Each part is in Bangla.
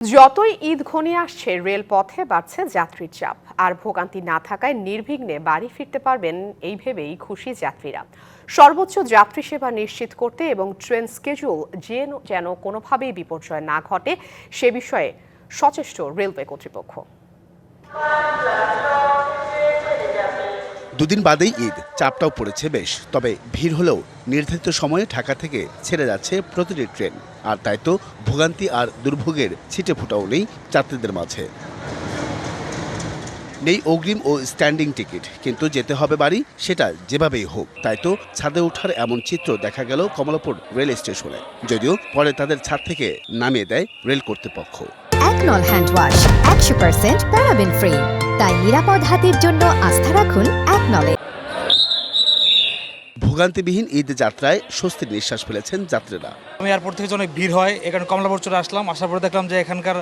যতই ঈদ ঘনিয়ে আসছে রেলপথে বাড়ছে যাত্রীর চাপ আর ভোগান্তি না থাকায় নির্বিঘ্নে বাড়ি ফিরতে পারবেন এই ভেবেই খুশি যাত্রীরা। সর্বোচ্চ যাত্রী সেবা নিশ্চিত করতে এবং ট্রেন স্কেজুল যেন কোনোভাবেই বিপর্যয় না ঘটে সে বিষয়ে সচেষ্ট রেলওয়ে কর্তৃপক্ষ। দুদিন বাদেই ঈদ, চাপটাও পড়েছে বেশ। তবে ভিড় হলেও নির্ধারিত সময়ে ঢাকা থেকে ছেড়ে যাচ্ছে প্রতিটি ট্রেন। আর তাই তো ভোগান্তি আর দুর্ভোগের ছিটে ফোটাও নেই যাত্রীদের মাঝে। নেই অগ্রিম ও স্ট্যান্ডিং টিকিট, কিন্তু যেতে হবে বাড়ি, সেটা যেভাবেই হোক। তাই তো ছাদে ওঠার এমন চিত্র দেখা গেল কমলাপুর রেল স্টেশনে, যদিও পরে তাদের ছাদ থেকে নামিয়ে দেয় রেল কর্তৃপক্ষ। একনল হ্যান্ড ওয়াশ 100% প্যারাবেন ফ্রি, তাই নিরাপদ হাতের জন্য আস্থা রাখুন একনলে। ভোগান্তিবিহীন ঈদ যাত্রায় স্বস্তির নিঃশ্বাস ফেলেছেন যাত্রীরা। আমি এয়ারপোর্ট থেকে অনেক ভিড় হয়, এখানে কমলাপুর চলে আসলাম। আসার পরে দেখলাম যে এখানকার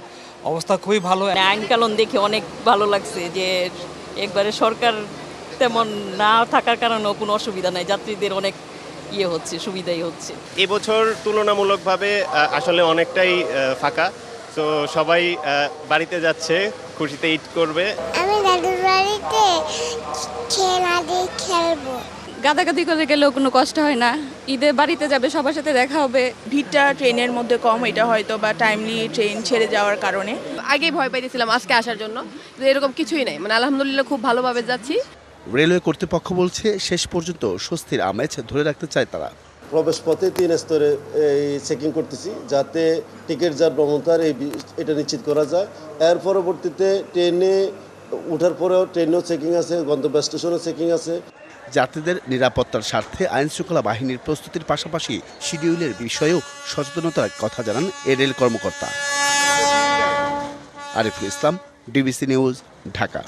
অবস্থা খুবই ভালো। আইন কানুন দেখে অনেক ভালো লাগছে যে একবারে সরকার তেমন না থাকার কারণেও কোনো অসুবিধা নাই, যাত্রীদের অনেক হচ্ছে, সুবিধাই হচ্ছে। এবছর তুলনামূলকভাবে আসলে অনেকটাই ফাঁকা, তো সবাই বাড়িতে যাচ্ছে, খুশিতে ঈদ করবে। আমি দাদুর বাড়িতে খেলা দিয়ে খেলবো। গাদাগাদি করে গেলেও কোনো কষ্ট হয় না, ঈদে বাড়িতে যাবে, সবার সাথে দেখা হবে। ভিড়টা ট্রেনের মধ্যে কম, এটা হয়তো বা টাইমলি ট্রেন ছেড়ে যাওয়ার কারণে। আগেই ভয় পাইতেছিলাম আজকে আসার জন্য, কিন্তু এরকম কিছুই নাই, মানে আলহামদুলিল্লাহ খুব ভালোভাবে যাচ্ছি। রেলওয়ে কর্তৃপক্ষ বলছে শেষ পর্যন্ত স্বস্তির আমেজ ধরে রাখতে চায় তারা। প্রবেশ পথে 3 স্তরে এই চেকিং করতেছি, যাতে টিকিট যার ভ্রমণতার এটা নিশ্চিত করা যায়। এর পরবর্তীতে ট্রেনে ওঠার পরেও ট্রেনেও চেকিং আছে, গন্তব্য স্টেশনেও চেকিং আছে। যাত্রীদের নিরাপত্তার স্বার্থে আইন শৃঙ্খলা বাহিনীর প্রস্তুতির পাশাপাশি শিডিউলের বিষয়েও সচেতনতার কথা জানান এ রেল কর্মকর্তা। Ariful Islam, DBC news, Dhaka.